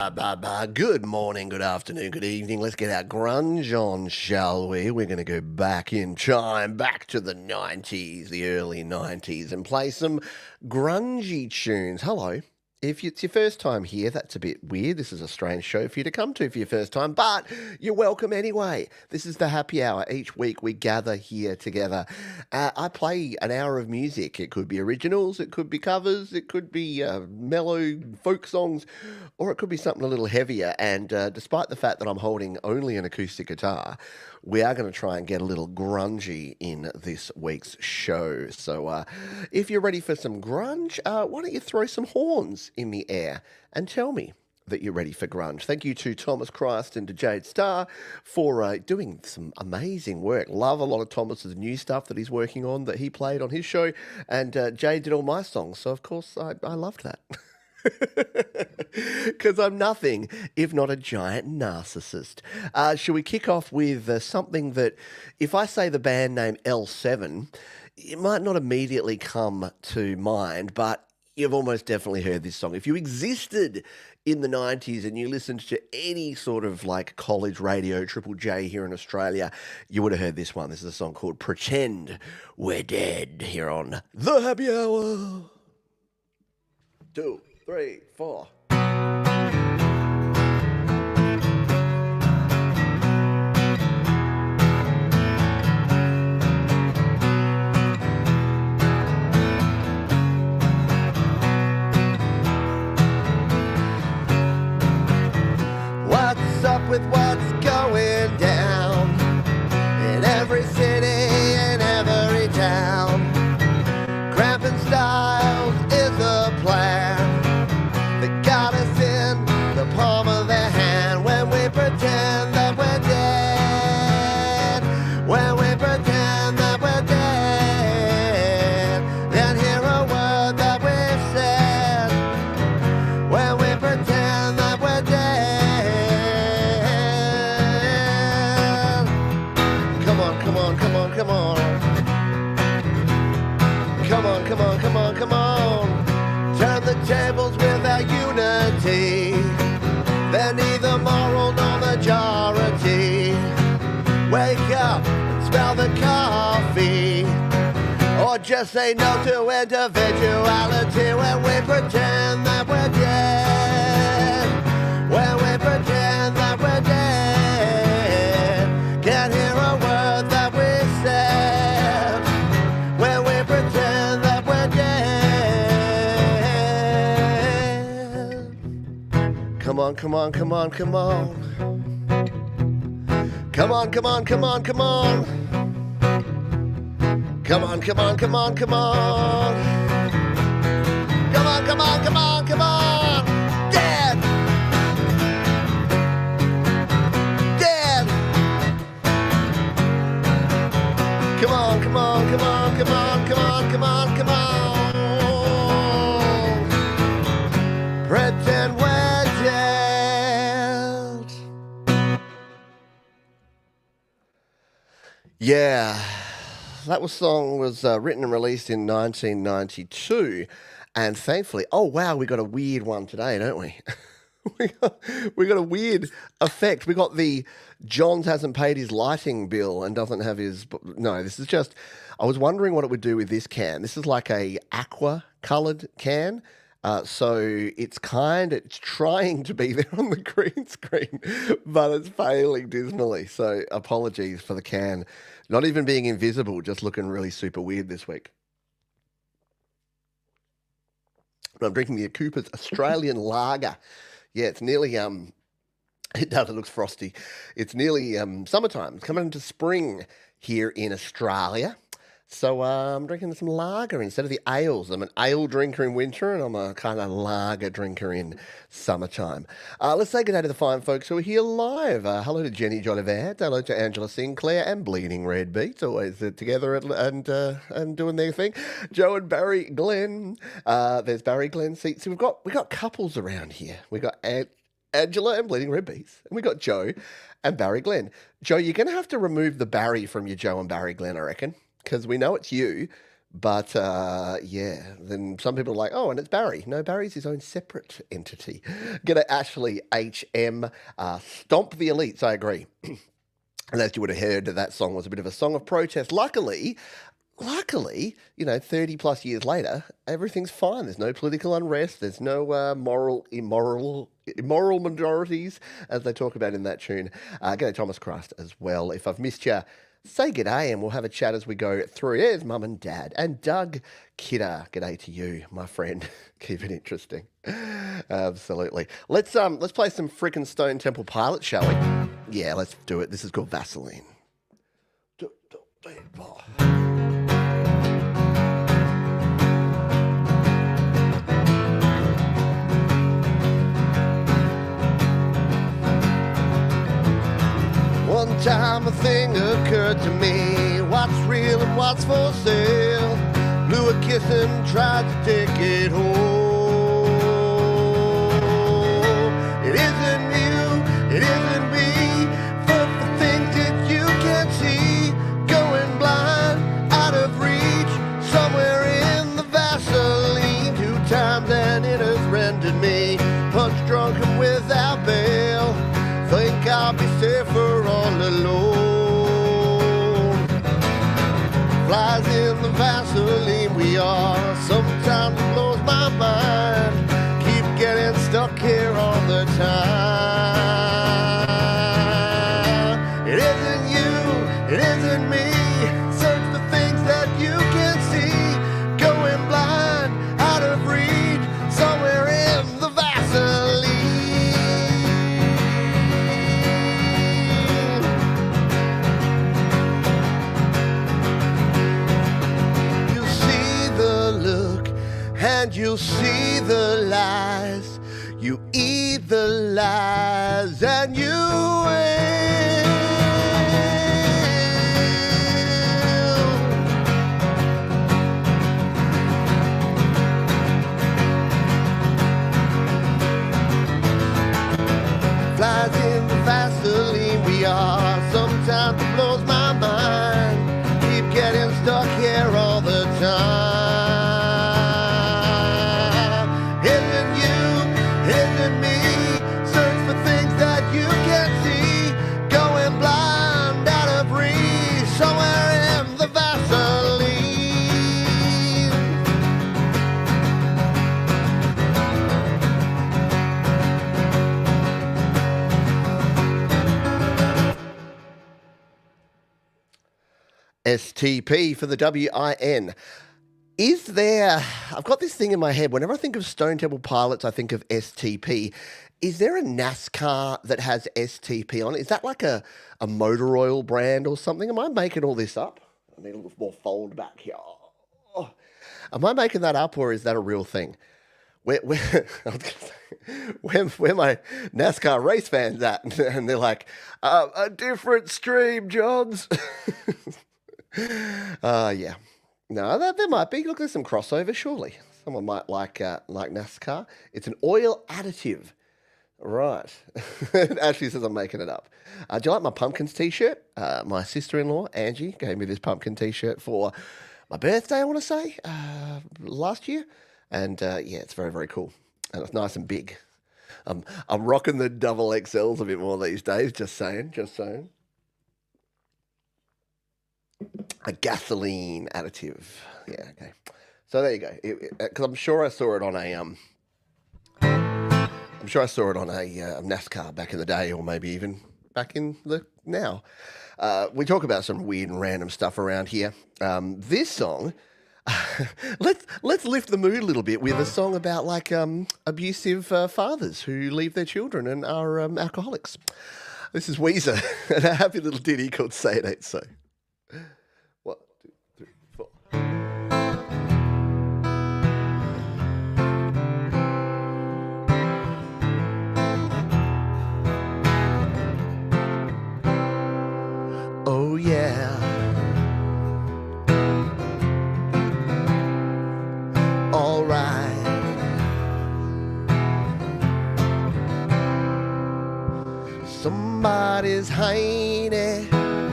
Good morning, good afternoon, good evening. Let's get our grunge on, shall we? We're going to go back in time, back to the 90s, the early 90s, and play some grungy tunes. Hello. If it's your first time here, that's a bit weird. This is a strange show for you to come to for your first time, but you're welcome anyway. This is the happy hour. Each week we gather here together. I play an hour of music. It could be originals, it could be covers, it could be mellow folk songs, or it could be something a little heavier. And despite the fact that I'm holding only an acoustic guitar, we are going to try and get a little grungy in this week's show. So if you're ready for some grunge, why don't you throw some horns in the air and tell me that you're ready for grunge. Thank you to Thomas Christ and to Jade Starr for doing some amazing work. Love a lot of Thomas's new stuff that he's working on that he played on his show, and Jade did all my songs, so of course I loved that. Because I'm nothing if not a giant narcissist. Shall we kick off with something that, if I say the band name L7, it might not immediately come to mind, but you've almost definitely heard this song. If you existed in the 90s and you listened to any sort of like college radio, Triple J here in Australia, you would have heard this one. This is a song called Pretend We're Dead here on The Happy Hour. 2, 3, 4. What's up with what's going down in every city and every town? Cramping styles is the plan. They got us in the palm of their hand when we pretend that we're dead. When we pretend that we're dead, then hear a word that we've said. When we pretend that we're dead. Come on, come on, come on, come on. Come on, come on, come on, come on. Turn the tables with our unity. They're neither moral nor majority. Wake up and smell the coffee, or just say no to individuality when we pretend that we're dead. When we pretend that we're dead. Can't hear a word that we said. When we pretend that we're dead. Come on, come on, come on, come on. Come on, come on, come on, come on. Come on, come on, come on, come on. Come on, come on, come on, come on. Dead. Dead. Come on, come on, come on, come on, come on, come on, come on. Pretend we're dead. Yeah, that song was written and released in 1992, and thankfully, oh wow, we got a weird one today, don't we? we got a weird effect. We got the Johns hasn't paid his lighting bill and doesn't have his. No, this is just. I was wondering what it would do with this can. This is like a aqua coloured can. So it's trying to be there on the green screen, but it's failing dismally. So apologies for the can not even being invisible, just looking really super weird this week. But I'm drinking the Cooper's Australian Lager. Yeah, it's nearly, it does, it looks frosty. It's nearly summertime. It's coming into spring here in Australia. So I'm drinking some lager instead of the ales. I'm an ale drinker in winter, and I'm a kind of lager drinker in summertime. Let's say good day to the fine folks who are here live. Hello to Jenny Jolivant, hello to Angela Sinclair and Bleeding Red Beats, always together and doing their thing. Joe and Barry Glenn. There's Barry Glenn. See, we got couples around here. We got Angela and Bleeding Red Beats, and we got Joe and Barry Glenn. Joe, you're going to have to remove the Barry from your Joe and Barry Glenn, I reckon. Because we know it's you, But yeah, then some people are like, oh, and it's Barry. No, Barry's his own separate entity. G'day, Ashley HM. Stomp the Elites, I agree. And as you would have heard, that song was a bit of a song of protest. Luckily, 30 plus years later, everything's fine. There's no political unrest. There's no immoral minorities, as they talk about in that tune. G'day, Thomas Christ, as well. If I've missed you, say g'day and we'll have a chat as we go through. There's Mum and Dad. And Doug Kidder, g'day to you, my friend. Keep it interesting. Absolutely. Let's play some frickin' Stone Temple Pilots, shall we? Yeah, let's do it. This is called Vaseline. One time a thing occurred to me, what's real and what's for sale. Blew a kiss and tried to take it home. It isn't you, it isn't me, for things that you can't see. Going blind, out of reach, somewhere in the Vaseline. 2 times and it has rendered me punch drunk and without bail. Think I'll be safer all alone. Flies in the Vaseline we are. Sometimes it blows my mind. Keep getting stuck here all the time. It isn't you, it isn't me. Search for things that you can't see. Going blind, out of reach, somewhere in the Vaseline. And you'll see the lies. You eat the lies and you will. Flies in the Vaseline we are. Sometimes it blows my mind. Keep getting stuck here all the time. STP for the WIN. Is there, I've got this thing in my head, whenever I think of Stone Temple Pilots, I think of STP. Is there a NASCAR that has STP on it? Is that like a motor oil brand or something? Am I making all this up? I need a little more fold back here. Oh. Am I making that up or is that a real thing? Where my NASCAR race fans at? And they're like, a different stream, Johns. Yeah. No, there might be. Look, there's some crossover, surely. Someone might like NASCAR. It's an oil additive. Right. Ashley says I'm making it up. Do you like my pumpkins t-shirt? My sister-in-law, Angie, gave me this pumpkin t-shirt for my birthday, I want to say, last year. And yeah, it's very, very cool. And it's nice and big. I'm rocking the double XLs a bit more these days, just saying. A gasoline additive. Yeah, okay. So there you go. Because I'm sure I saw it on a NASCAR back in the day, or maybe even back in the now. We talk about some weird and random stuff around here. This song, let's lift the mood a little bit with a song about like abusive fathers who leave their children and are alcoholics. This is Weezer and a happy little ditty called "Say It Ain't So." 1, 2, 3, 4. Oh yeah. All right. Somebody's hiney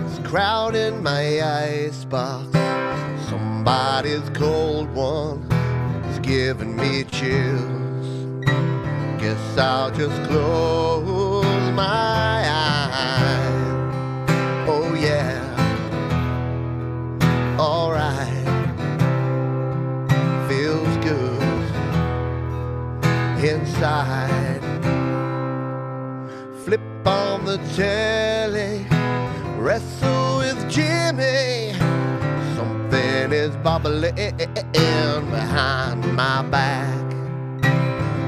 is crowding my icebox. Somebody Somebody's cold one is giving me chills. Guess I'll just close my eyes. Oh yeah, alright. Feels good inside. Flip on the telly, wrestle with Jimmy. Something is bubbling behind my back.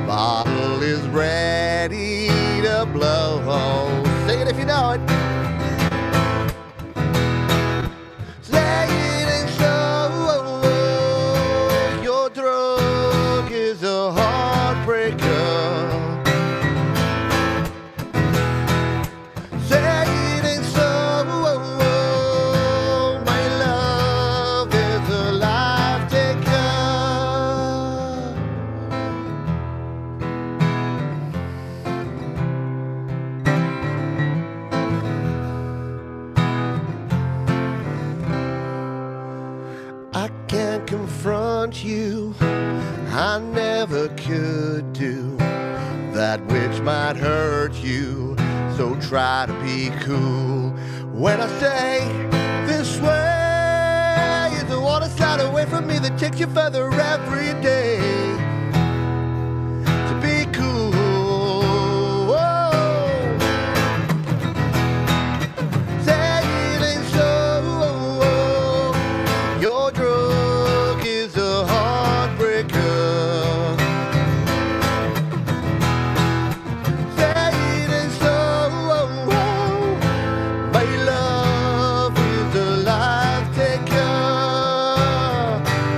Bottle is ready to blow. Sing it if you know it. Say it ain't so. Your drug is a heartbreaker. Say it ain't so. My love is a life taker. I can't confront you, I never could do that which might hurt you, so try to be cool. When I say this way is the water slide away from me that takes you further every day. To be cool. Whoa. Say it ain't so. Your drug is a heartbreaker. Say it ain't so. My love is a life taker.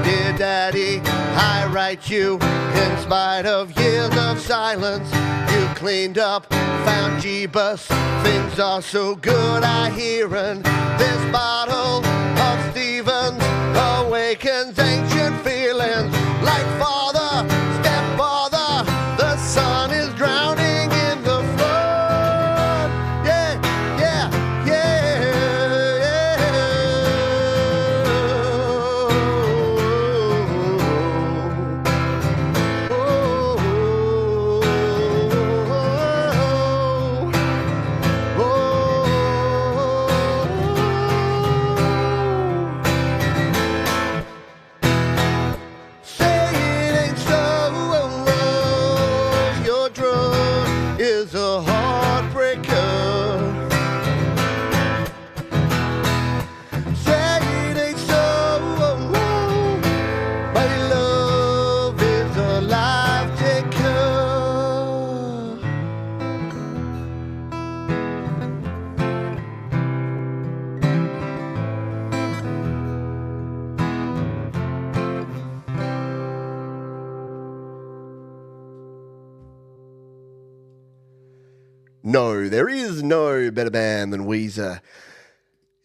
Dear Daddy, I write you in spite of years of silence. You cleaned up, found Jeebus. Things are so good, I hear, and this bottle of Stevens awakens ancient feelings like father, stepfather. The sun is drowning in the flood. Yeah, yeah, yeah, yeah. Say it ain't so. Your drug is a heartbreaker. Say it ain't so. My love is a life taker. No, there is no better band than Weezer.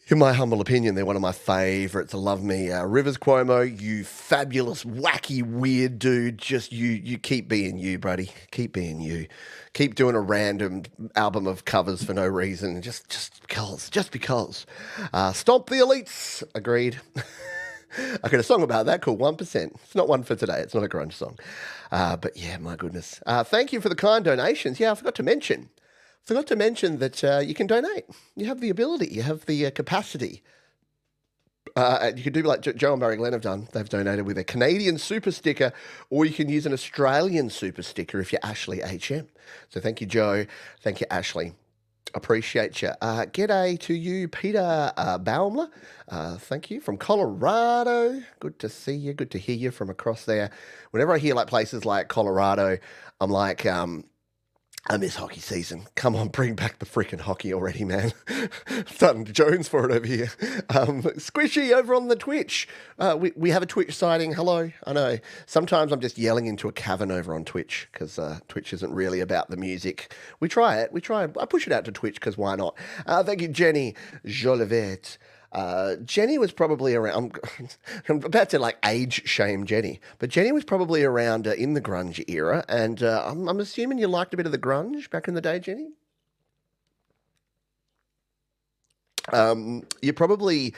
In my humble opinion, they're one of my favourites. I love me. Rivers Cuomo, you fabulous, wacky, weird dude. Just you keep being you, buddy. Keep being you. Keep doing a random album of covers for no reason. Just because. Stomp the Elites. Agreed. I got a song about that called 1%. It's not one for today. It's not a grunge song. But yeah, my goodness. Thank you for the kind donations. Yeah, I forgot to mention that you can donate. You have the ability. You have the capacity. You can do like Joe and Barry Glenn have done. They've donated with a Canadian super sticker, or you can use an Australian super sticker if you're Ashley HM. So thank you, Joe. Thank you, Ashley. Appreciate you. G'day to you, Peter Baumler. Thank you from Colorado. Good to see you. Good to hear you from across there. Whenever I hear like places like Colorado, I'm like, I miss hockey season. Come on, bring back the freaking hockey already, man. Starting to Jones for it over here. Squishy over on the Twitch. We have a Twitch sighting. Hello. I know. Sometimes I'm just yelling into a cavern over on Twitch because Twitch isn't really about the music. We try it. I push it out to Twitch because why not? Thank you, Jenny Jolivet. Jenny was probably around, I'm about to like age shame Jenny, but Jenny was probably around in the grunge era, and I'm assuming you liked a bit of the grunge back in the day, Jenny? You probably,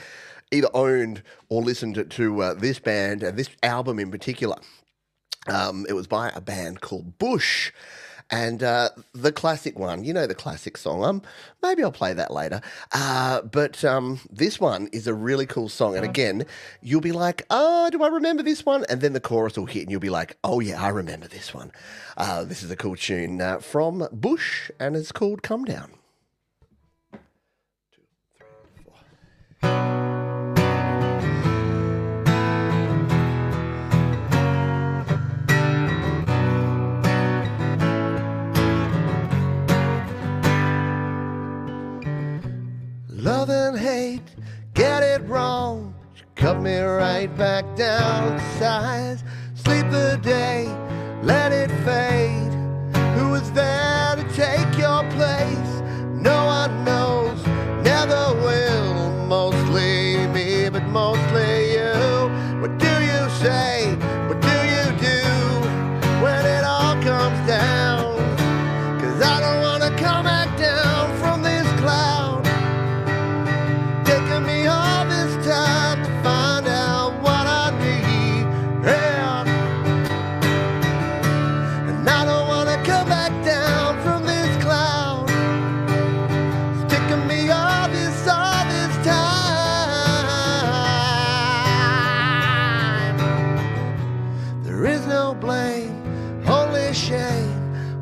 either owned or listened to this band and this album in particular. It was by a band called Bush. And the classic one, you know the classic song. Maybe I'll play that later. But this one is a really cool song. And again, you'll be like, oh, do I remember this one? And then the chorus will hit and you'll be like, oh, yeah, I remember this one. This is a cool tune from Bush and it's called Come Down. 2, 3, 4. Love and hate, get it wrong. She cut me right back down to size. Sleep the day, let it fade. Who is there to take your place? No one knows, never will. Mostly me, but mostly you. What do you say? What do you do when it all comes down? 'Cause I don't wanna come back down from this cloud. Taking me all this time to find out what I need, yeah. And I don't want to come back down from this cloud. It's taking me all this time. There is no blame, only shame.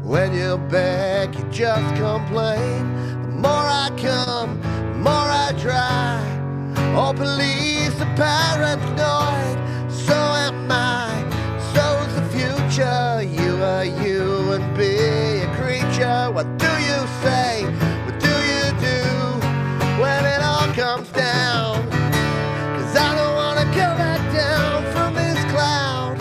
When you beg, you just complain. The more I come, more I try. All police are paranoid. So am I. So's the future. You are you and be a creature. What do you say? What do you do when it all comes down? 'Cause I don't wanna come back down from this cloud.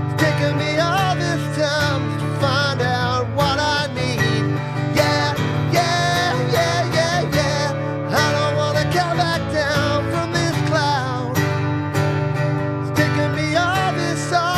It's taking me all this time to find out what I need. Yeah, yeah, yeah, yeah, yeah. I don't wanna come back down from this cloud. It's taking me all this time.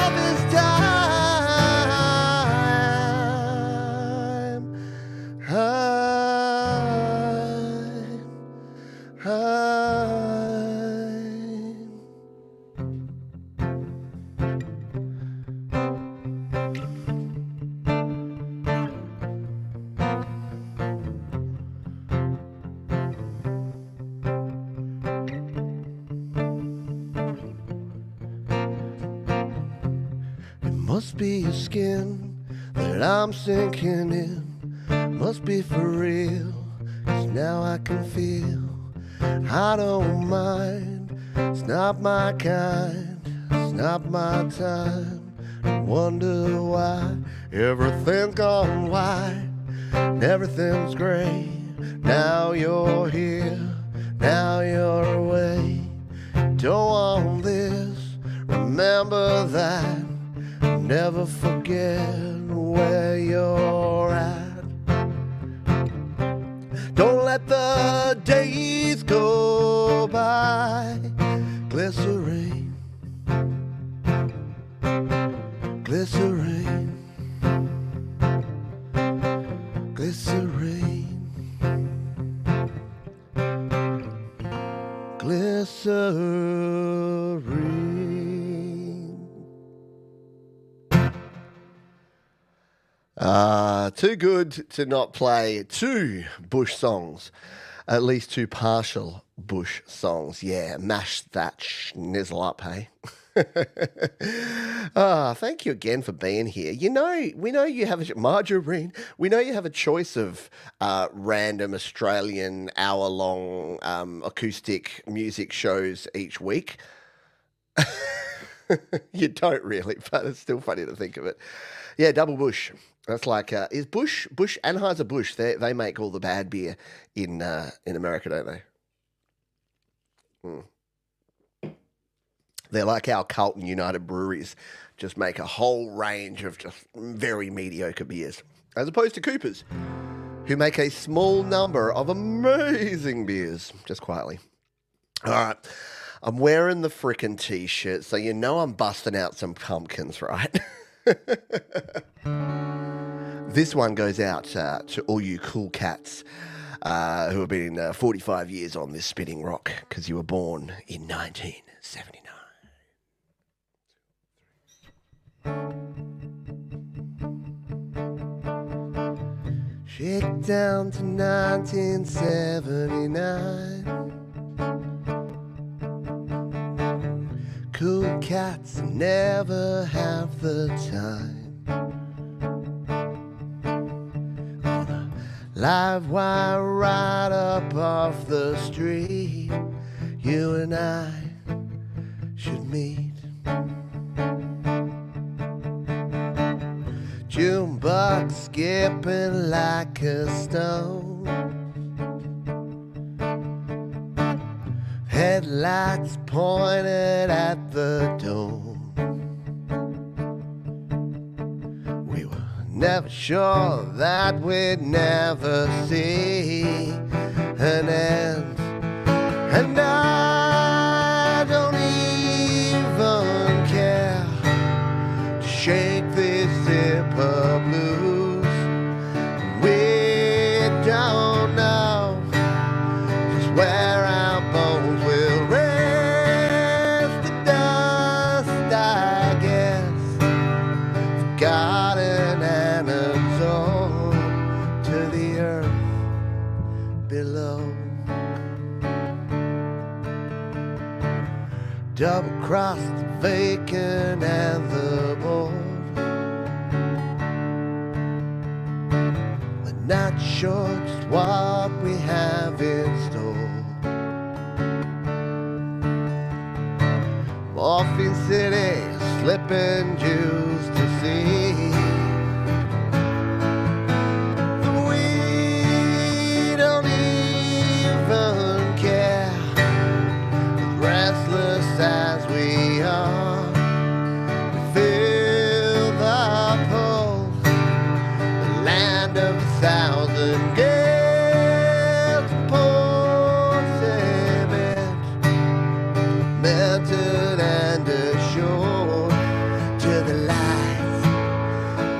It must be your skin that I'm sinking in. Must be for real, 'cause now I can feel. I don't mind, it's not my kind, it's not my time. Wonder why everything's gone white, and everything's grey. Now you're here, now you're away. Don't want this, remember that. Never forget where you're at. Don't let the days go by. Glycerine, glycerine, glycerine, glycerine. Too good to not play 2 Bush songs, at least 2 partial Bush songs. Yeah, mash that schnizzle up, hey? Thank you again for being here. You know, we know you have margarine. We know you have a choice of random Australian hour-long acoustic music shows each week. You don't really, but it's still funny to think of it. Yeah, Double Bush. That's like is Bush Anheuser-Busch. They make all the bad beer in America, don't they? They're like our Carlton United breweries, just make a whole range of just very mediocre beers, as opposed to Coopers, who make a small number of amazing beers, just quietly. All right, I'm wearing the frickin' T-shirt, so you know I'm busting out some pumpkins, right? This one goes out to all you cool cats. who have been 45 years on this spinning rock because you were born in 1979. Shake down to 1979. Cool cats never have the time. On a live wire right up off the street, you and I should meet. Junebug skipping like a stone, headlights pointed at the dome. We were never sure that we'd never see an end, and I don't even care to shake this zipper blues. We don't know just where our bones will rest. The dust, I guess, forgotten and absorbed to the earth below. Double-crossed the vacant and the bored. We're not sure just what we have in store. Morphine City, slipping Jews to see. We don't even care, as restless as we are. We feel the pull, the land of a thousand gales, poor cement, melted and assured to the lights,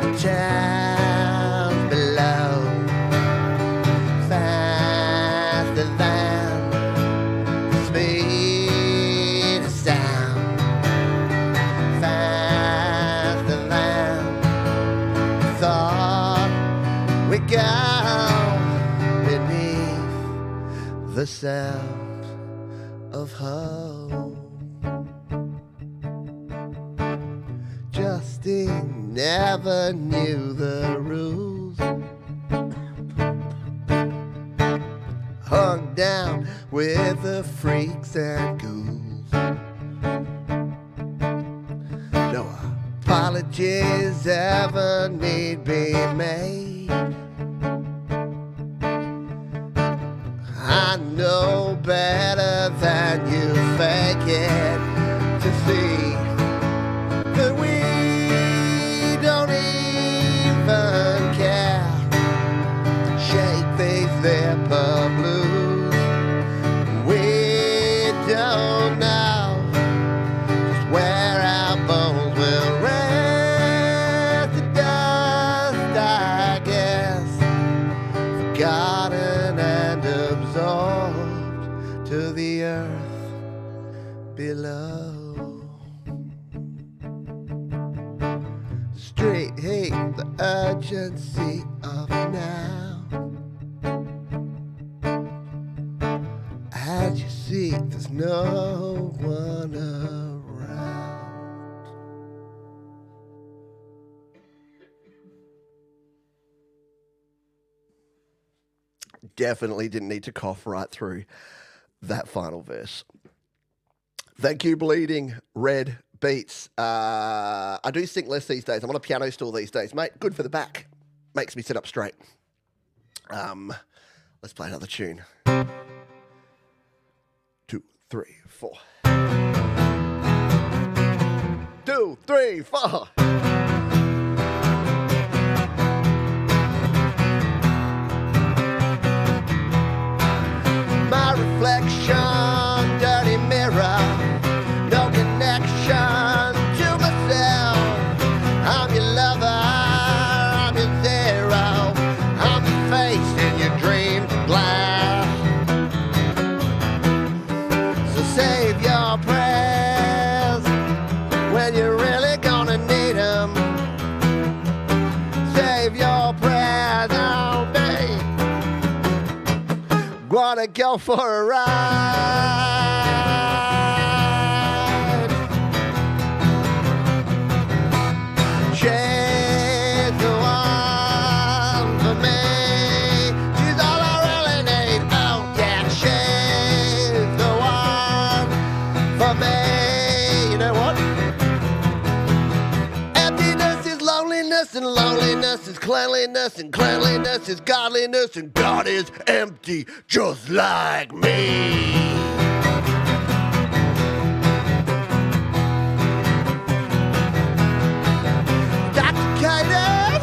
the towns below, faster than the speed of sound, faster than the thought. We go beneath the sound of hope. Justine never knew the rules, hung down with the freaks and ghouls. No apologies ever need be made. I know better than you fake it to see that we don't even care. Shake these zipper blues. We don't know just where our bones will rest. The dust, I guess, forgotten and absorbed to the earth below. Straight hate the urgency of now. As you see, there's no one around. Definitely didn't need to cough right through that final verse. Thank you, Bleeding Red Beats. I do sing less these days. I'm on a piano stool these days, mate. Good for the back. Makes me sit up straight. Let's play another tune. 2, 3, 4. 2, 3, 4. My reflection, dirty mirror, no connection to myself. I'm your lover, I'm your zero, I'm your face in your dreams of glass. Wanna go for a ride? She's the one for me. She's all I really need. Oh yeah, she's the one for me. You know what? Emptiness is loneliness, and loneliness is cleanliness, and cleanliness is godliness, and God is empty just like me. Intoxicated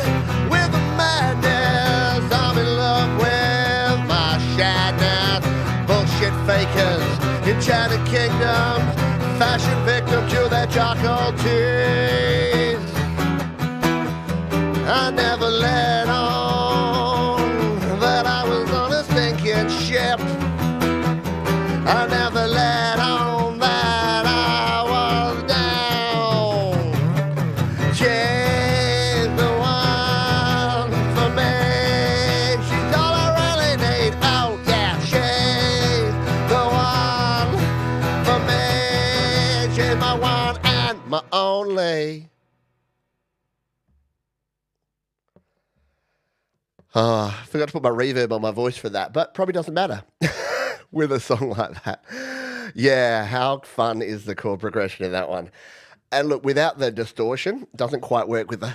with the madness, I'm in love with my shadness. Bullshit fakers, enchanted kingdoms, fashion victim to their charcoal tears. I never let on that I was on a sinking ship. I never let on that I was down. She's the one for me. She's all I really need. Oh yeah, she's the one for me. She's my one and my only. Oh, I forgot to put my reverb on my voice for that, but probably doesn't matter with a song like that. Yeah, how fun is the chord progression in that one? And look, without the distortion, it doesn't quite work with the...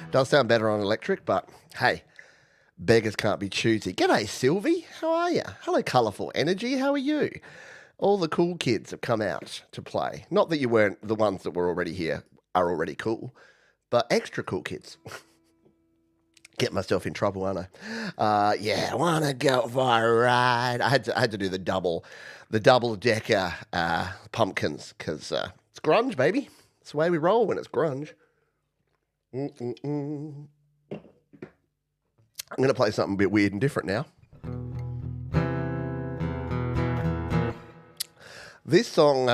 Does sound better on electric, but hey, beggars can't be choosy. G'day, Sylvie. How are you? Hello, Colourful Energy. How are you? All the cool kids have come out to play. Not that you weren't the ones that were already here. Are already cool, but extra cool kids. Get myself in trouble, aren't I? Yeah, I want to go for a ride. I had to do the double decker pumpkins because it's grunge, baby. It's the way we roll when it's grunge. I'm going to play something a bit weird and different now. This song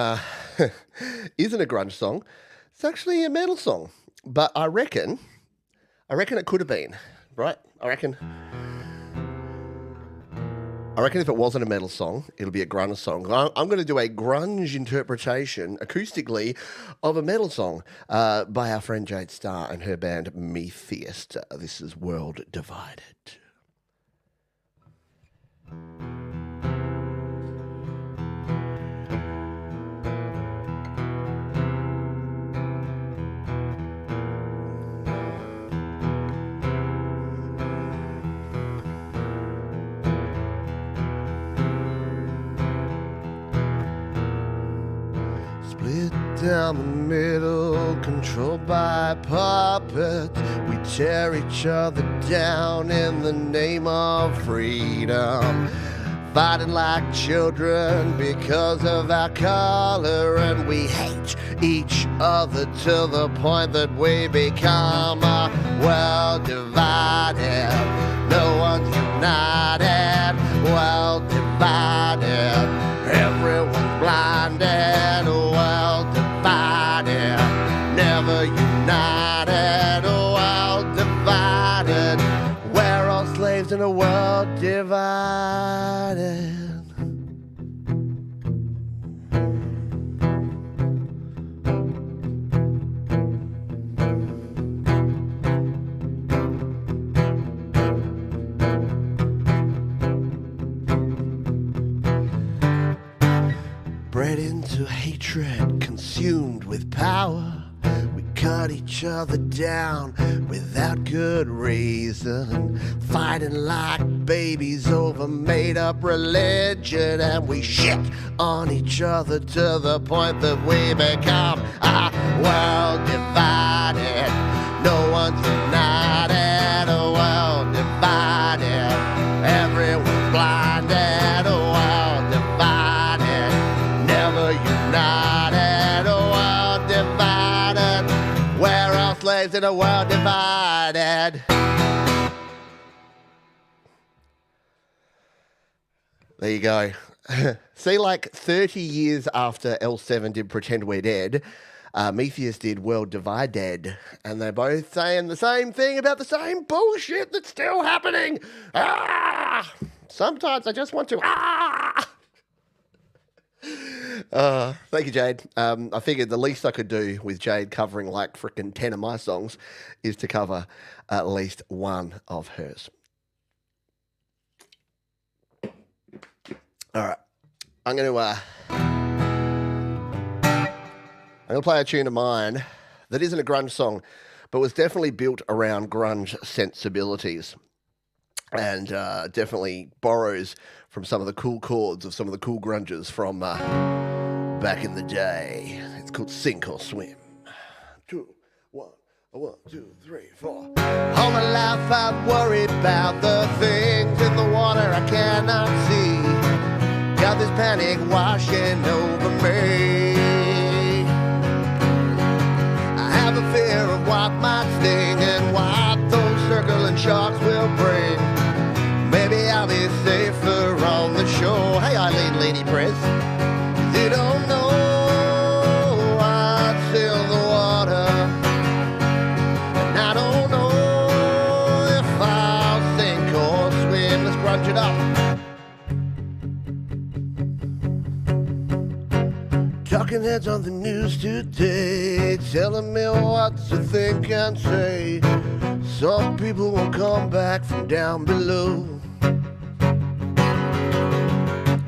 isn't a grunge song. It's actually a metal song, but I reckon it could have been, right? I reckon if it wasn't a metal song, it'll be a grunge song. I'm going to do a grunge interpretation, acoustically, of a metal song by our friend Jade Starr and her band Metheist. This is World Divided. Split down the middle, controlled by puppets. We tear each other down in the name of freedom. Fighting like children because of our color, and we hate each other to the point that we become a world divided. No one's united, well divided. Everyone's blinded, well divided. Never united, well divided. We're all slaves in a world divided. Bred into hatred, consumed with power. We cut each other down without good reason. Fighting like babies over made-up religion. And we shit on each other to the point that we become a world divided. No one's united, a world divided. Everyone's blinded, a world divided. Never united, a world divided. We're all slaves in a world divided. There you go. See, like 30 years after L7 did Pretend We're Dead, Metheus did World Divided, and they're both saying the same thing about the same bullshit that's still happening. Ah! Sometimes I just want to. Ah! Thank you, Jade. I figured the least I could do with Jade covering like freaking 10 of my songs is to cover at least one of hers. All right. I'm going to play a tune of mine that isn't a grunge song, but was definitely built around grunge sensibilities and definitely borrows from some of the cool chords of some of the cool grungers from back in the day. It's called Sink or Swim. 2, 1, 1, 2, 3, 4. All my life I've worried about the things in the water I cannot see. Got this panic washing over me. I have a fear of what might sting and what those circling sharks will bring. Maybe I'll be safer on the shore. Hey, Eileen, Lady Press. You don't know what's in the water, and I don't know if I'll sink or swim. Let's grunge it up. Talking heads on the news today, telling me what to think and say. Some people will come back from down below.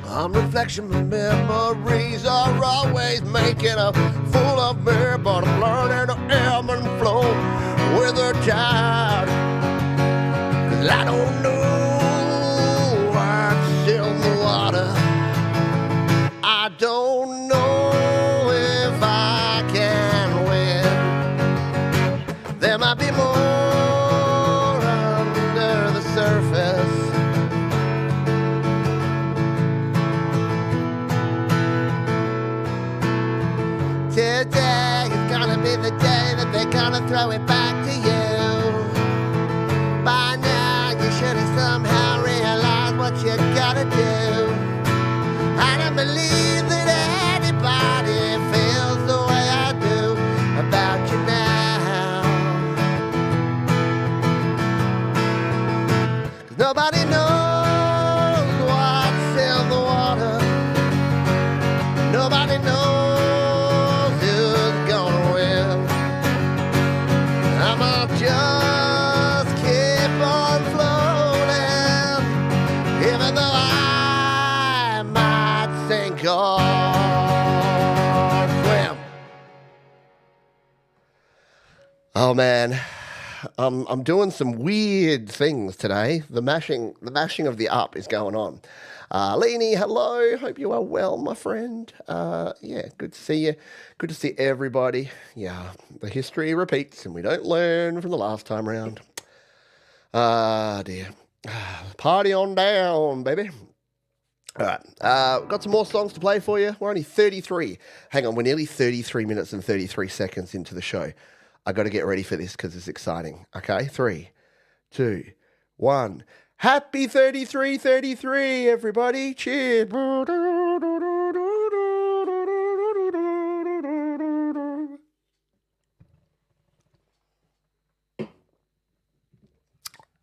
On reflection, my memories are always making a fool of me, but I'm learning to ebb and flow with the tide. 'Cause I don't know what's in the water. I don't know if I can win. There might be more under the surface. Today is gonna be the day that they're gonna throw it back to you. By now you should have somehow realized what you gotta do. I don't believe that anybody feels the way I do about you now. 'Cause nobody knows what's in the water. Nobody knows who's gonna win. I'ma just keep on floating, even though I might sink or swim. Oh man, I'm doing some weird things today. The mashing of the up is going on. Leanie, hello. Hope you are well, my friend. Yeah, good to see you. Good to see everybody. Yeah, the history repeats and we don't learn from the last time round. Dear. Party on down, baby. All right, got some more songs to play for you. We're only 33. Hang on, we're nearly 33 minutes and 33 seconds into the show. I got to get ready for this because it's exciting. Okay, 3, 2, 1. Happy 33, everybody. Cheers.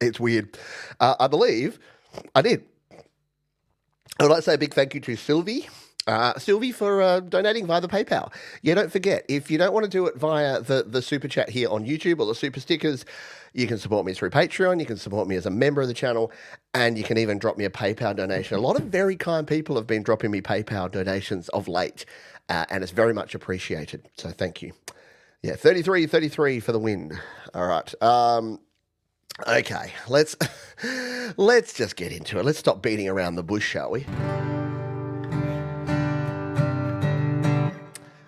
It's weird. I believe I did. I would like to say a big thank you to Sylvie. Sylvie for donating via the PayPal. Yeah, don't forget, if you don't want to do it via the super chat here on YouTube or the super stickers, you can support me through Patreon, you can support me as a member of the channel, and you can even drop me a PayPal donation. A lot of very kind people have been dropping me PayPal donations of late, and it's very much appreciated. So thank you. Yeah, 33 for the win. All right. Okay, let's just get into it. Let's stop beating around the bush, shall we?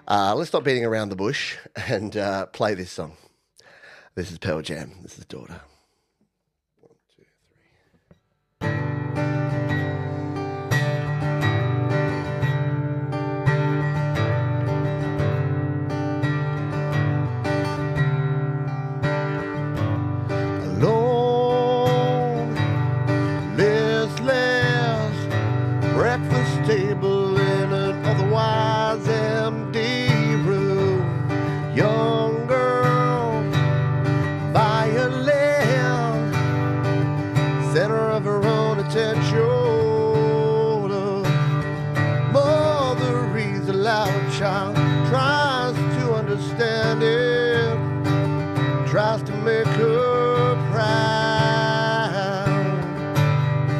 Let's stop beating around the bush and play this song. This is Pearl Jam. This is Daughter. 1, 2, 3. Alone, listless, breakfast table in an otherwise empty room. tries to make her proud.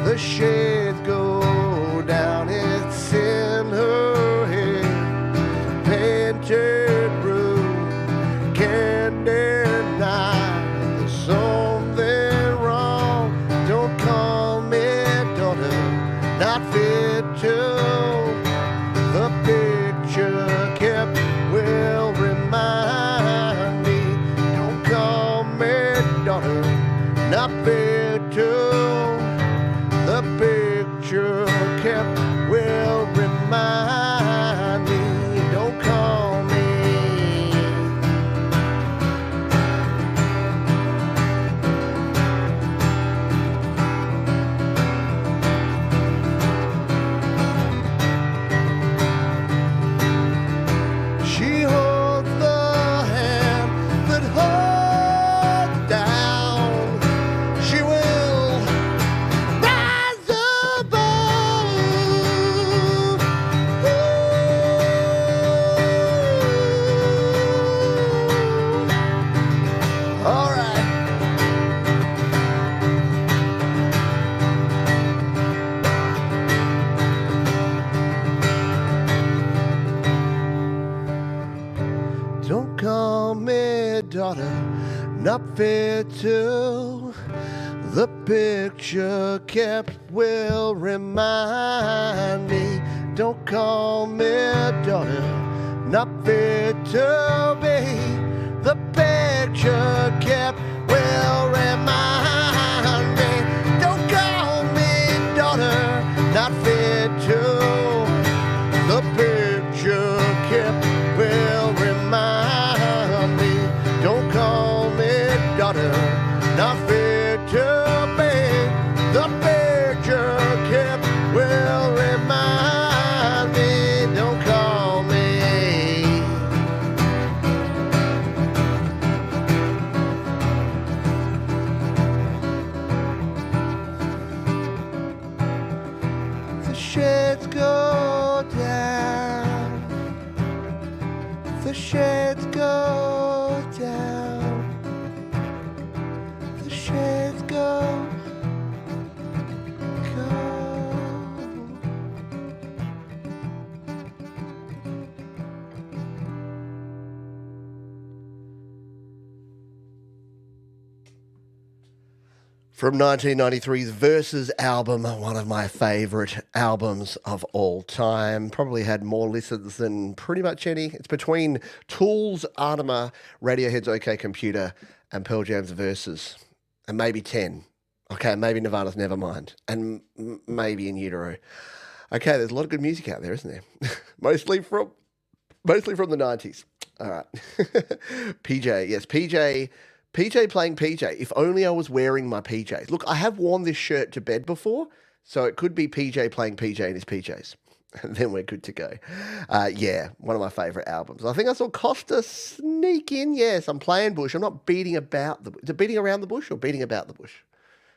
The shades go down, it's in her head. Painted room, can't deny there's something wrong. Don't call me daughter, not fit to. The picture kept will remind me. Don't call me daughter, not fit to. The picture kept will remind me. Don't call me. She holds the hand that holds down. She will rise above. Ooh. All right. Don't call me daughter, not fit to. The picture kept will remind me. Don't call me daughter, not fit to be. The picture kept will remind me. Don't call me daughter, not fit to. The picture kept will remind me. Don't call me daughter, not fit to be. The picture kept will remind me. Don't call me. The shades go down. The shades go down. The shades go. From 1993's Versus album, one of my favourite albums of all time. Probably had more listens than pretty much any. It's between Tool's Artima, Radiohead's OK Computer, and Pearl Jam's Versus. And maybe 10. Okay, maybe Nirvana's Nevermind. And maybe In Utero. Okay, there's a lot of good music out there, isn't there? mostly from the 90s. All right. PJ, yes, PJ playing PJ. If only I was wearing my PJs. Look, I have worn this shirt to bed before, so it could be PJ playing PJ in his PJs. And then we're good to go. Yeah, one of my favourite albums. I think I saw Costa sneak in. Yes, I'm playing bush. I'm not beating about the... Is it beating around the bush or beating about the bush?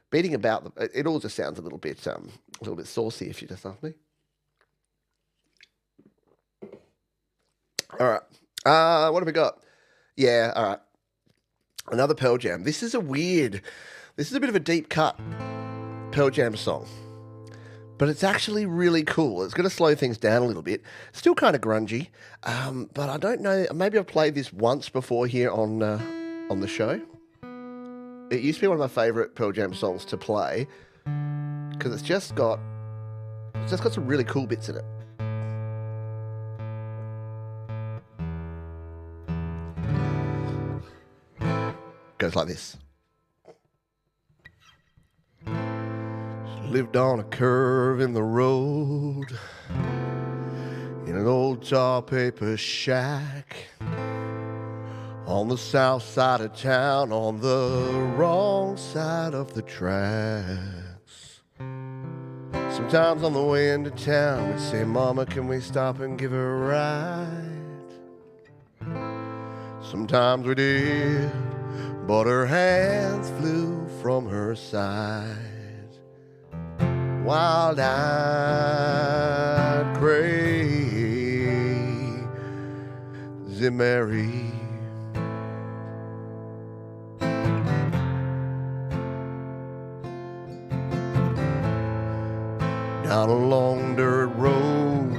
Beating about the... It all just sounds a little bit saucy if you just ask me. All right. What have we got? Yeah, all right. Another Pearl Jam. This is a bit of a deep cut Pearl Jam song. But it's actually really cool. It's going to slow things down a little bit. Still kind of grungy. But I don't know. Maybe I've played this once before here on the show. It used to be one of my favourite Pearl Jam songs to play. Because it's just got some really cool bits in it. Goes like this. She lived on a curve in the road, in an old tar paper shack, on the south side of town, on the wrong side of the tracks. Sometimes on the way into town, we'd say, Mama, can we stop and give her a ride? Sometimes we did, but her hands flew from her side. Wild-eyed, crazy Mary. down a long dirt road,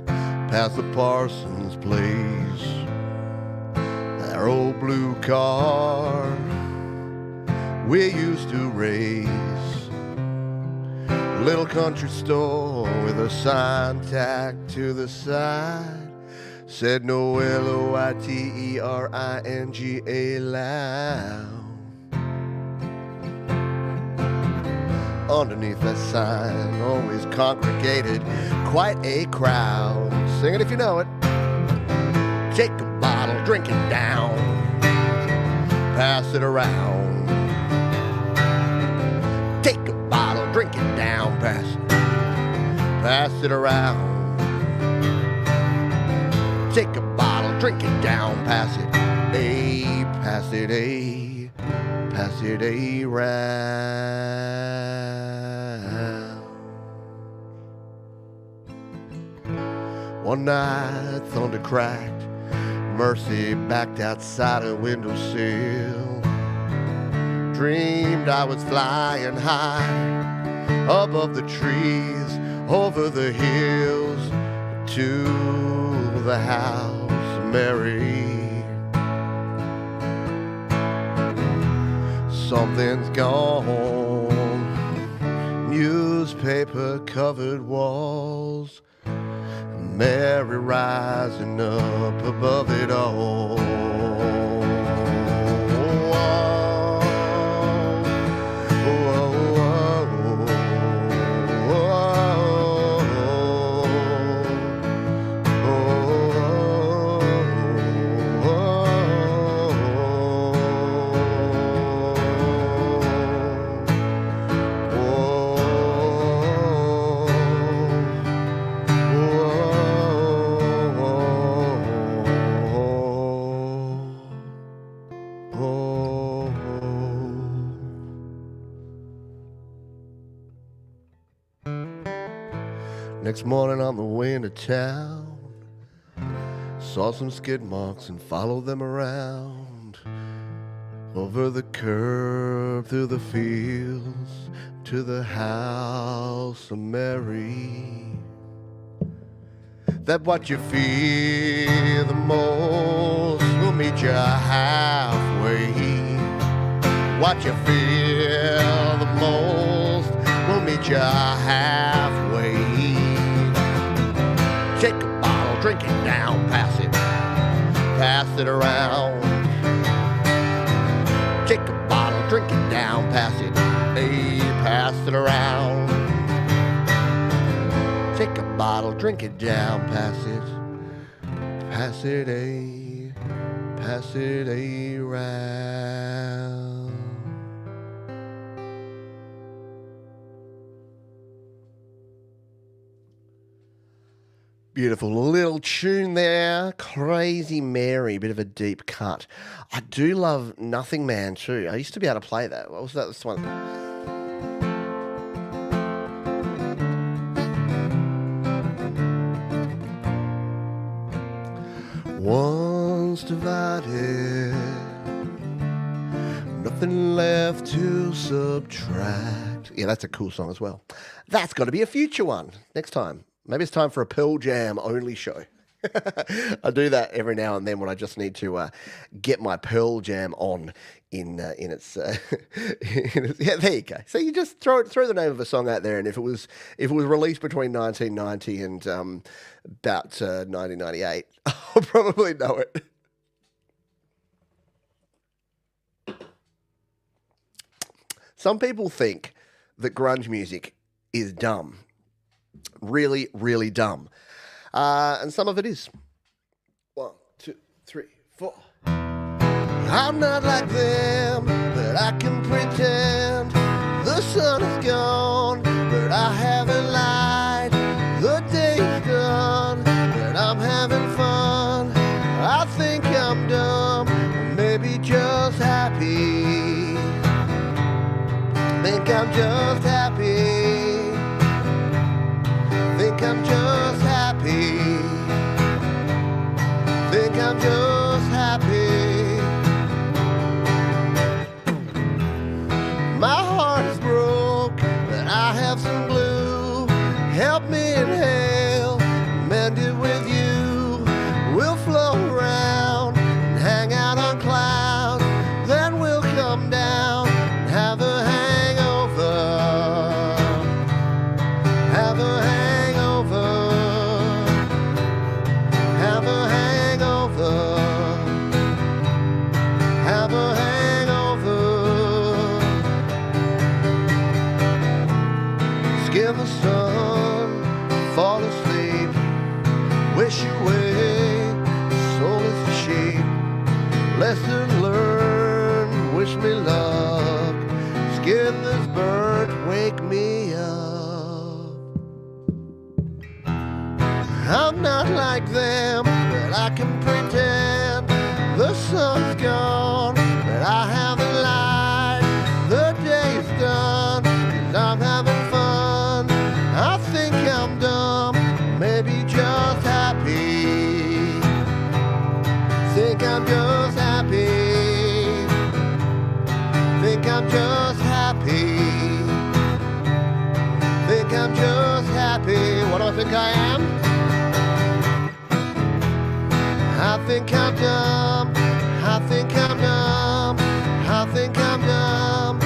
past the parson's place. Our old blue car we used to race. Little country store with a sign tacked to the side said no Loiteringa loud. Underneath that sign always congregated quite a crowd. Sing it if you know it. Take a bottle, drink it down, pass it around. Take a bottle, drink it down, pass it around. Take a bottle, drink it down, pass it around. One night, thunder cracked, Mercy backed outside her windowsill. Dreamed I was flying high above the trees, over the hills, to the house of Mary. Something's gone, newspaper covered walls, Mary rising up above it all. Next morning on the way into town, saw some skid marks and followed them around. Over the curb, through the fields, to the house of Mary. That what you fear the most will meet you halfway. What you fear the most will meet you halfway. Take a bottle, drink it down, pass it around. Take a bottle, drink it down, pass it around. Take a bottle, drink it down, pass it around. Beautiful little tune there. Crazy Mary, bit of a deep cut. I do love Nothing Man too. I used to be able to play that. What was that? This one. Once divided, nothing left to subtract. Yeah, that's a cool song as well. That's got to be a future one next time. Maybe it's time for a Pearl Jam only show. I do that every now and then when I just need to get my Pearl Jam on in its. Yeah, there you go. So you just throw the name of a song out there, and if it was released between 1990 and about 1998, I'll probably know it. Some people think that grunge music is dumb. Really, really dumb. And some of it is. 1, 2, 3, 4. I'm not like them, but I can pretend. The sun is gone, but I haven't lied. The day's done, but I'm having fun. I think I'm dumb, or maybe just happy. Think I'm just happy. Think I'm just happy. Think I'm just happy. My heart is broke, but I have some glue. Stop me, inhale, mend it with you. We'll float around and hang out on clouds. Then we'll come down and have a hangover. Have a hangover. Have a hangover. Have a hangover. Skim the sun, fall asleep, wish away, soul is a sheep. Lesson learned, wish me luck. Skin this bird, wake me up. I'm not like them, but I can pretend the sun's gone, but I haven't lied. The day's done, 'cause I'm having fun. I think I'm dumb, maybe just happy. Think I'm just happy. Think I'm just happy. Think I'm just happy. What do I think I am? I think I'm dumb. I think I'm dumb. I think I'm dumb.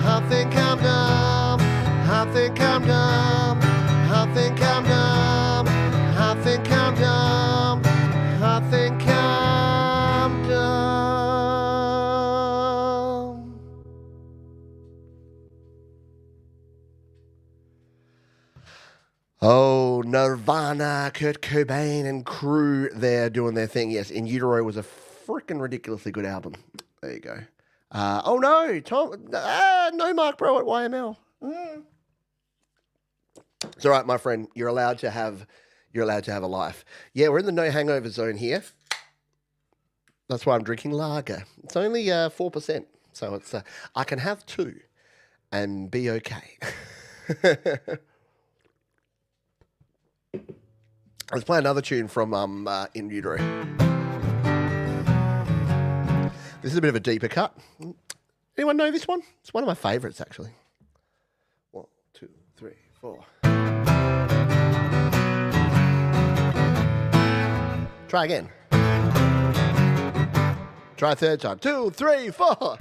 I think I'm dumb. I think I'm dumb. I think I'm dumb. I think I'm dumb. I think I'm dumb. Oh, Nirvana, Kurt Cobain and crew there doing their thing. Yes, In Utero was a freaking ridiculously good album. There you go. Oh no, Tom, no Mark Bro at YML. It's all right, my friend. You're allowed to have a life. Yeah, we're in the no hangover zone here. That's why I'm drinking lager. It's only 4%, so it's I can have two and be okay. Let's play another tune from In Utero. This is a bit of a deeper cut. Anyone know this one? It's one of my favourites, actually. 1, 2, 3, 4. Try again. Try a third time. 2, 3, 4.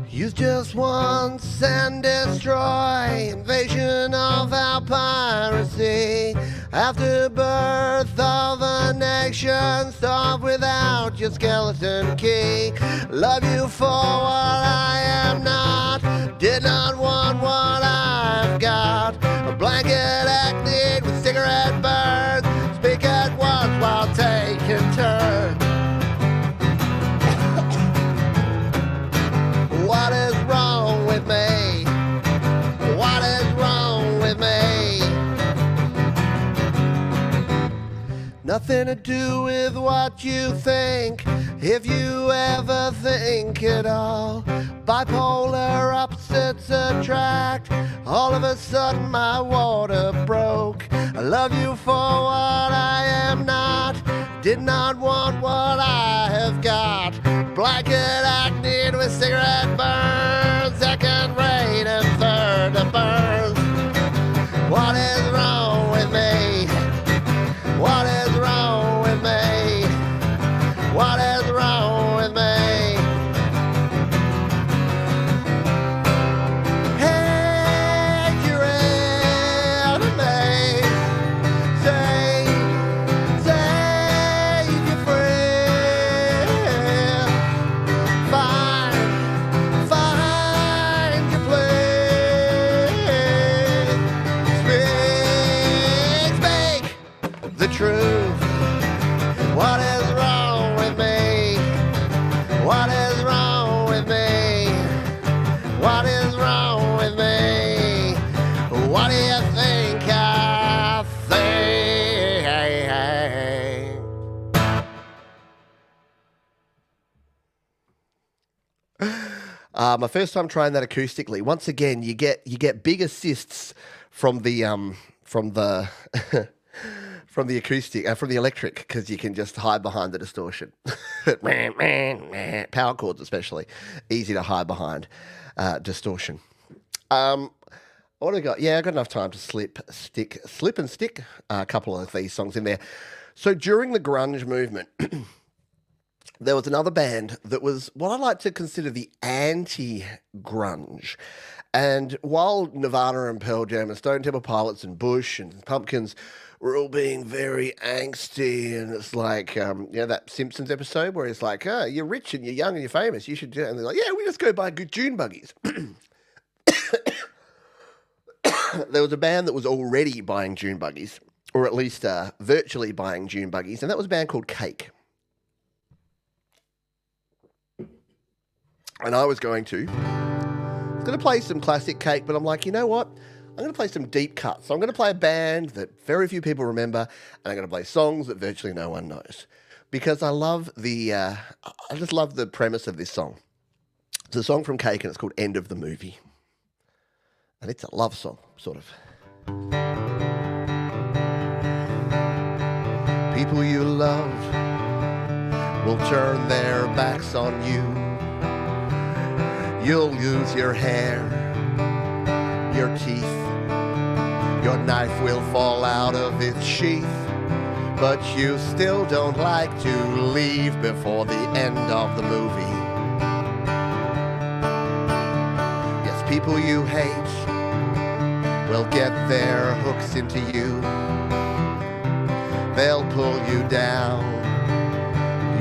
Use just once and destroy. Invasion of our piracy. After birth of a nation, starve without your skeleton key. Love you for what I am not. Did not want what I've got. A blanket acne with cigarette burns. Speak at once while taking turns. What is wrong with me? What is wrong with me? Nothing to do with what you think, if you ever think at all. Bipolar opposites attract. All of a sudden my water broke. I love you for what I am not. Did not want what I have got. Blackhead Acne with cigarette burns. Second rate and third burns. What is wrong with me? What is wrong with me? What is wrong with me? Hey, you're out of me. Save your friend. Find your place. Speak the truth. What is wrong with me? What is wrong with me? What is wrong with me? What do you think I think? My first time trying that acoustically. Once again, you get big assists from the from the acoustic, from the electric, because you can just hide behind the distortion. Power chords especially, easy to hide behind distortion. What have I got? Yeah, I got enough time to slip and stick a couple of these songs in there. So during the grunge movement, there was another band that was what I like to consider the anti-grunge. And while Nirvana and Pearl Jam and Stone Temple Pilots and Bush and Pumpkins were all being very angsty, and it's like, that Simpsons episode where it's like, you're rich and you're young and you're famous, you should do it. And they're like, yeah, we just go buy good Dune buggies. There was a band that was already buying Dune buggies, or at least virtually buying Dune buggies, and that was a band called Cake. And I was going to play some classic Cake, but I'm like, you know what? I'm going to play some deep cuts. So I'm going to play a band that very few people remember, and I'm going to play songs that virtually no one knows. Because I love I just love the premise of this song. It's a song from Cake, and it's called End of the Movie. And it's a love song, sort of. People you love will turn their backs on you. You'll lose your hair, your teeth. Your knife will fall out of its sheath. But you still don't like to leave before the end of the movie. Yes, people you hate will get their hooks into you. They'll pull you down.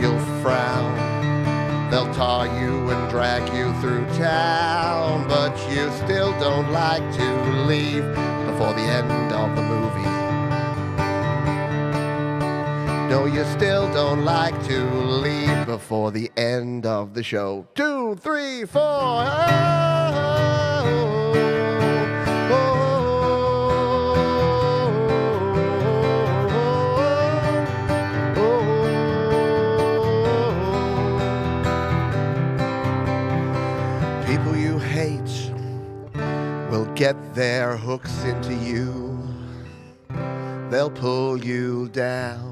You'll frown. They'll tar you and drag you through town. But you still don't like to leave before the end of the movie. No, you still don't like to leave before the end of the show. 2, 3, 4. People you hate will get their hooks into you. They'll pull you down.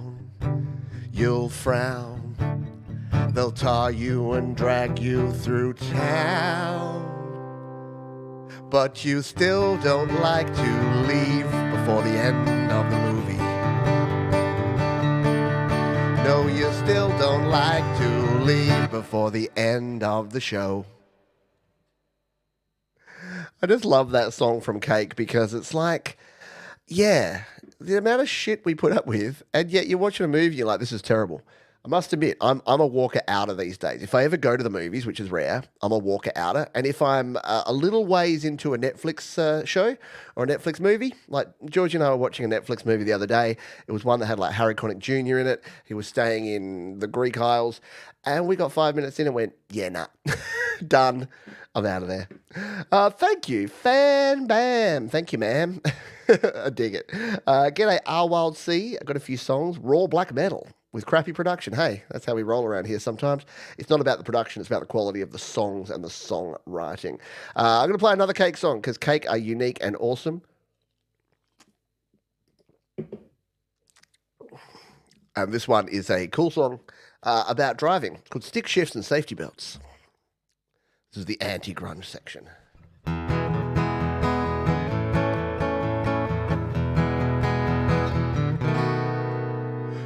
You'll frown. They'll tar you and drag you through town. But you still don't like to leave before the end of the movie. No, you still don't like to leave before the end of the show. I just love that song from Cake because it's like, yeah, the amount of shit we put up with, and yet you're watching a movie and you're like, this is terrible. I must admit, I'm a walker outer these days. If I ever go to the movies, which is rare, I'm a walker outer. And if I'm a little ways into a Netflix show or a Netflix movie, like George and I were watching a Netflix movie the other day. It was one that had like Harry Connick Jr. in it. He was staying in the Greek Isles. And we got 5 minutes in and went, yeah, nah, done. I'm out of there. Thank you, Fan Bam. Thank you, ma'am. I dig it. G'day, R Wild C. I've got a few songs. Raw black metal with crappy production. Hey, that's how we roll around here sometimes. It's not about the production. It's about the quality of the songs and the songwriting. I'm going to play another Cake song because Cake are unique and awesome. And this one is a cool song about driving. It's called Stick Shifts and Safety Belts. This is the AntiGrunge section.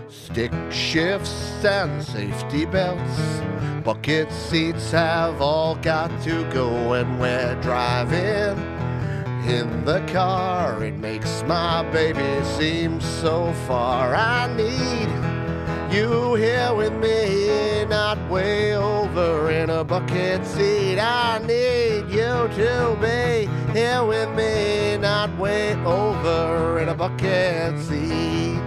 Stick shifts and safety belts, bucket seats have all got to go when we're driving in the car. It makes my baby seem so far. I need you here with me, not way over in a bucket seat. I need you to be here with me, not way over in a bucket seat.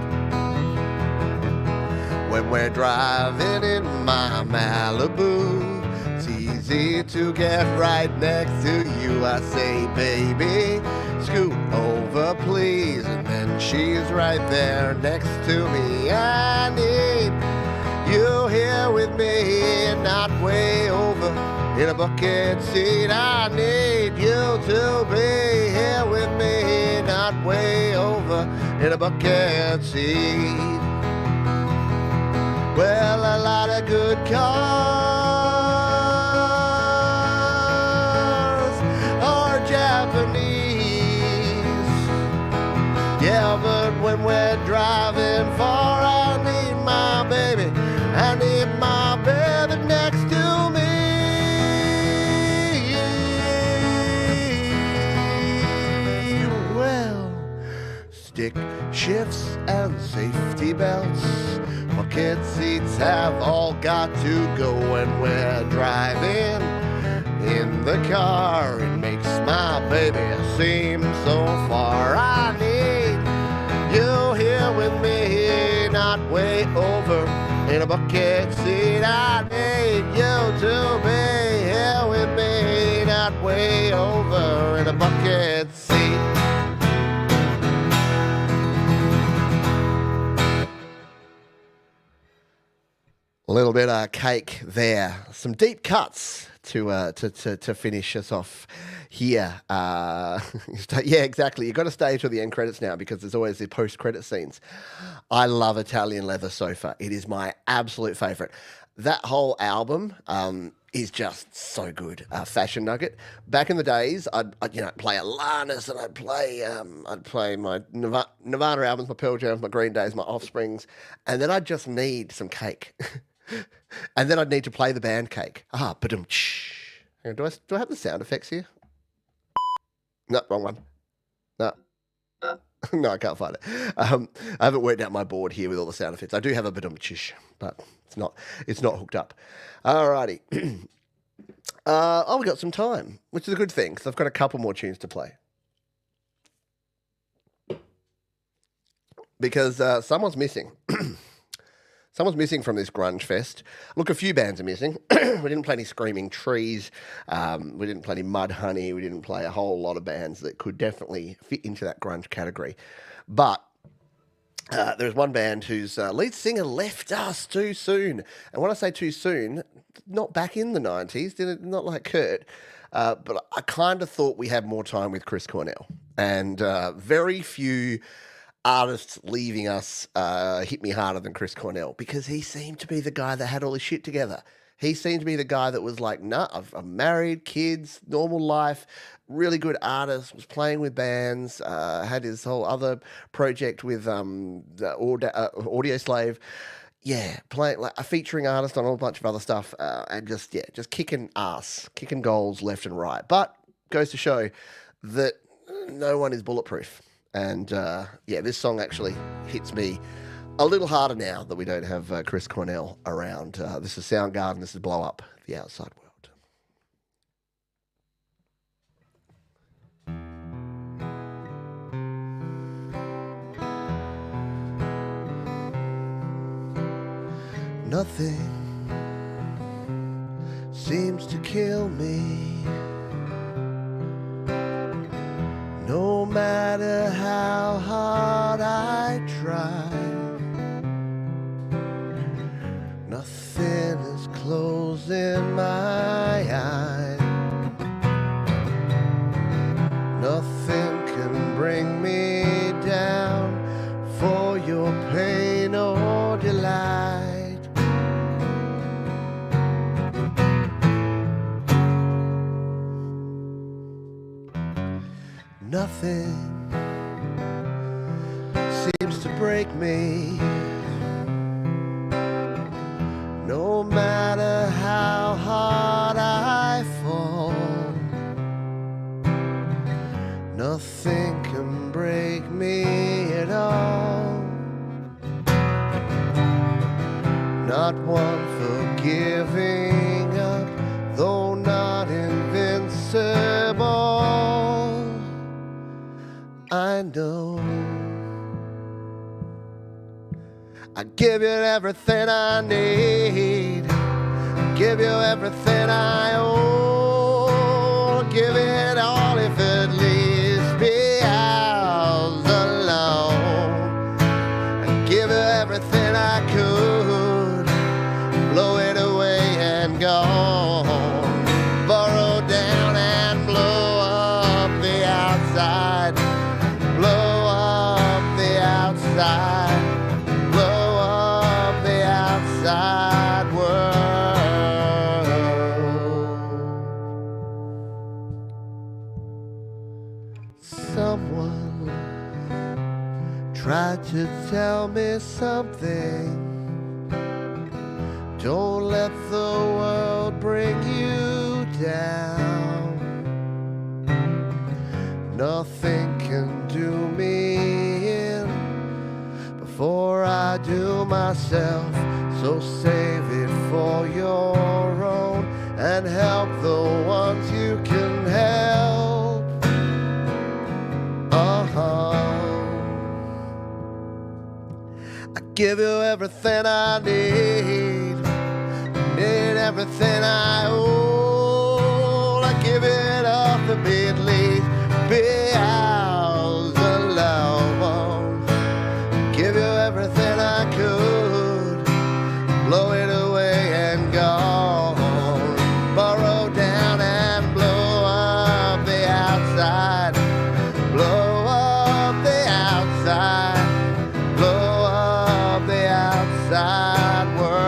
When we're driving in my Malibu, it's easy to get right next to you. I say, baby, scoot over, please. And then she's right there next to me. I need you here with me, not way over in a bucket seat. I need you to be here with me, not way over in a a bucket seat. Well, a lot of good cars are Japanese. Yeah, but when we're driving far, I need my baby. I need my baby next to me. Well, stick shifts and safety belts, bucket seats have all got to go when we're driving in the car. It makes my baby seem so far. I need you here with me, not way over in a bucket seat. I need you to be here with me, not way over in a bucket seat. A little bit of cake there. Some deep cuts to finish us off here. Yeah, exactly. You've got to stay till the end credits now because there's always the post-credit scenes. I love Italian Leather Sofa. It is my absolute favourite. That whole album is just so good. Fashion Nugget. Back in the days, I'd play Alanis and I'd play my Nirvana albums, my Pearl Jams, my Green Days, my Offsprings, and then I'd just need some cake. And then I'd need to play the band Cake. Ba-dum-tsh. Do I have the sound effects here? No, wrong one. No. No, I can't find it. I haven't worked out my board here with all the sound effects. I do have a ba-dum-tsh, but it's not hooked up. Alrighty. We got some time, which is a good thing, because I've got a couple more tunes to play. Because someone's missing. Someone's missing from this grunge fest. Look, a few bands are missing. We didn't play any Screaming Trees. We didn't play any Mudhoney. We didn't play a whole lot of bands that could definitely fit into that grunge category. But there's one band whose lead singer left us too soon. And when I say too soon, not back in the 90s, not like Kurt. But I kind of thought we had more time with Chris Cornell. And very few artists leaving us hit me harder than Chris Cornell, because he seemed to be the guy that had all his shit together. He seemed to be the guy that was like, nah, I'm married, kids, normal life, really good artist, was playing with bands, had his whole other project with Audio Slave. Yeah, playing like a featuring artist on a whole bunch of other stuff, and just kicking ass, kicking goals left and right. But goes to show that no one is bulletproof. And this song actually hits me a little harder now that we don't have Chris Cornell around. This is Soundgarden. This is Blow Up the Outside World. Nothing seems to kill me. No matter how hard I try, nothing is closing my eyes. Nothing can bring me down for your pain or delight. Nothing seems to break me, no matter how hard I fall. Nothing can break me at all. Not one for giving up, though not invincible. I know I give you everything I need, give you everything I own, give it all if it leaves me out alone. I give you everything I could, blow it away and gone, burrow down and blow up the outside. Blow up the outside. Someone tried to tell me something. Don't let the world bring you down. Nothing can do me in before I do myself. So save it for your own and help the ones you can help. I give you everything I need everything I own. I give it up immediately. Be ours alone. Give you everything I could. Blow it away and gone. Burrow down and blow up the outside. Blow up the outside. Blow up the outside world.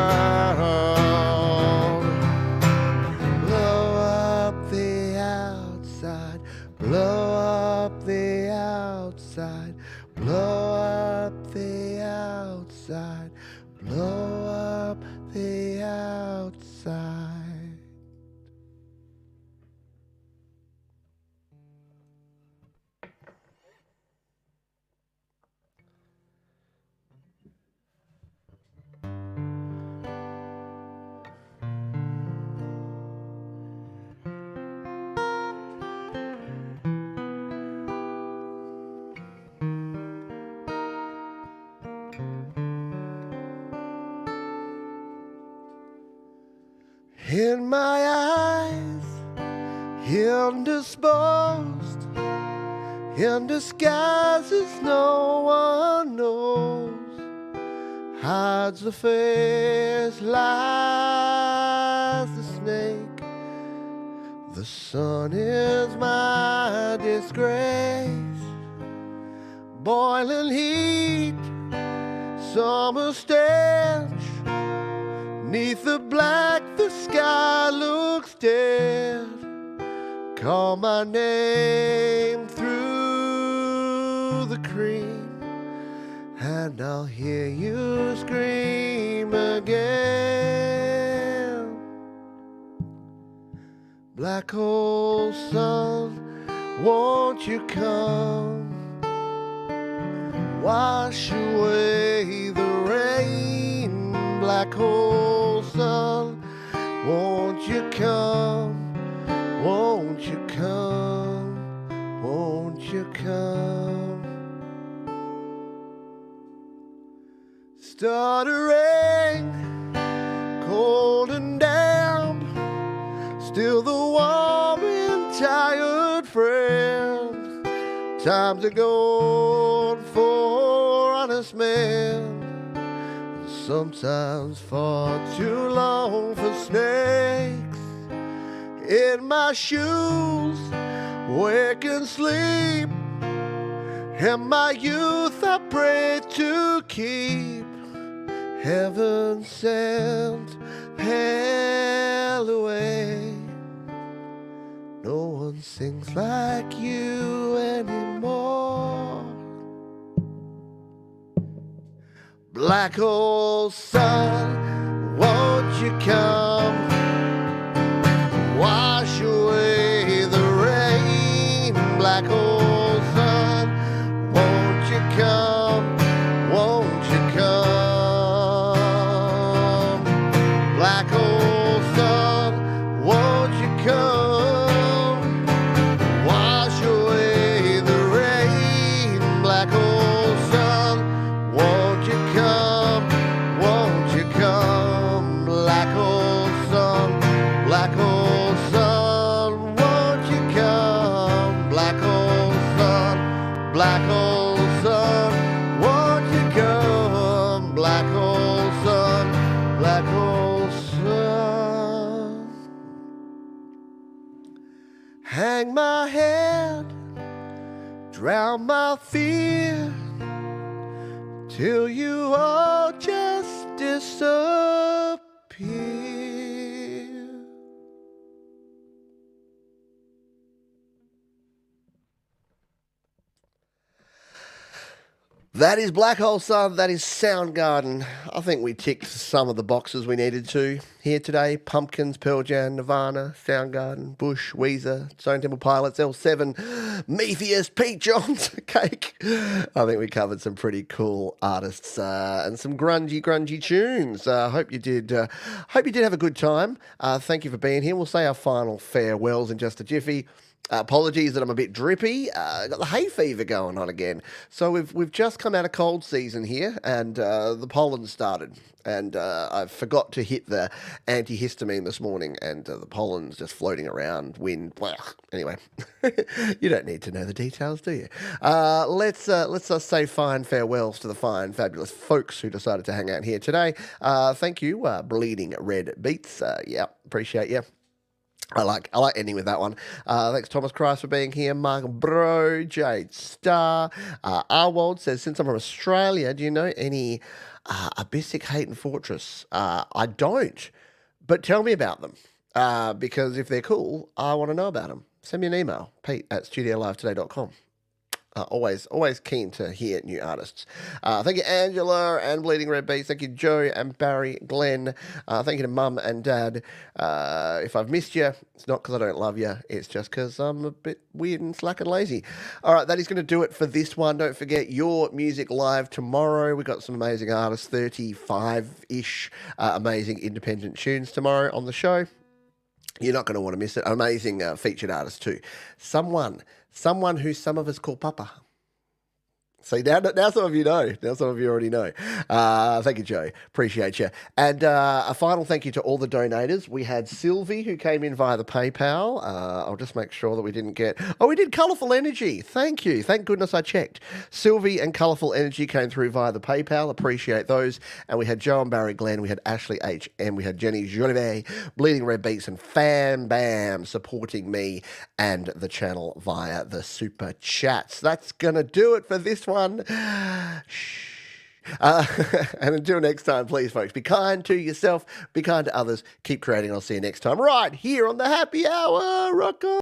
Blow up the outside. Blow up the outside. Blow up the outside. Blow up the outside. In my eyes, indisposed, in disguises no one knows, hides the face, lies the snake. The sun is my disgrace, boiling heat, summer stench. Neath the black, the sky looks dead. Call my name through the cream, and I'll hear you scream again. Black hole sun, won't you come? Wash away the rain. Black hole sun, won't you come? Won't you come? Won't you come? Stuttering, cold and damp, still the warm and tired friend. Times are gone for honest men. Sometimes far too long for snakes. In my shoes, wake and sleep. And my youth I pray to keep. Heaven sent hell away. No one sings like you anymore. Black hole sun, won't you come? Wash away the rain. Black hole sun, won't you come? Won't you come? Black hole sun, won't you come? Wash away the rain. Black hole sun, won't you come? Won't you come? Black hole sun, black hole sun, won't you come? Black hole sun, black hole sun, won't you come? Black hole sun, black hole sun. Hang my head, drown my fear, till you all just disappear. That is Black Hole Sun. That is Soundgarden. I think we ticked some of the boxes we needed to here today. Pumpkins, Pearl Jam, Nirvana, Soundgarden, Bush, Weezer, Stone Temple Pilots, L7, Metheus, Pete Johns, Cake. I think we covered some pretty cool artists and some grungy tunes. Hope you did. Hope you did have a good time. Thank you for being here. We'll say our final farewells in just a jiffy. Apologies that I'm a bit drippy. Got the hay fever going on again. So we've just come out of cold season here, and the pollen started. And I forgot to hit the antihistamine this morning, and the pollen's just floating around. Wind. Anyway, you don't need to know the details, do you? Let's say fine farewells to the fine, fabulous folks who decided to hang out here today. Thank you, Bleeding Red Beats. Yeah, appreciate you. I like ending with that one. Thanks, Thomas Christ, for being here. Mark Bro, Jade Star. Arwold says, since I'm from Australia, do you know any Abyssic Hayton Fortress? I don't, but tell me about them. Because if they're cool, I want to know about them. Send me an email, pete@studiolivetoday.com. Always keen to hear new artists. Thank you, Angela and Bleeding Red Beats. Thank you, Joe and Barry, Glenn. Thank you to Mum and Dad. If I've missed you, it's not because I don't love you. It's just because I'm a bit weird and slack and lazy. All right, that is going to do it for this one. Don't forget Youre Music Live tomorrow. We've got some amazing artists, 35-ish amazing independent tunes tomorrow on the show. You're not going to want to miss it. Amazing featured artist too. Someone who some of us call Papa. See, now some of you know. Now some of you already know. Thank you, Joe. Appreciate you. And a final thank you to all the donators. We had Sylvie, who came in via the PayPal. I'll just make sure that we didn't get... Oh, we did Colourful Energy. Thank you. Thank goodness I checked. Sylvie and Colourful Energy came through via the PayPal. Appreciate those. And we had Joe and Barry Glenn. We had Ashley H.M. We had Jenny Jolivet, Bleeding Red Beats, and Fam Bam supporting me and the channel via the Super Chats. That's going to do it for this one. Shh. And until next time, please, folks, be kind to yourself, be kind to others, keep creating. I'll see you next time right here on the Happy Hour. Rock on.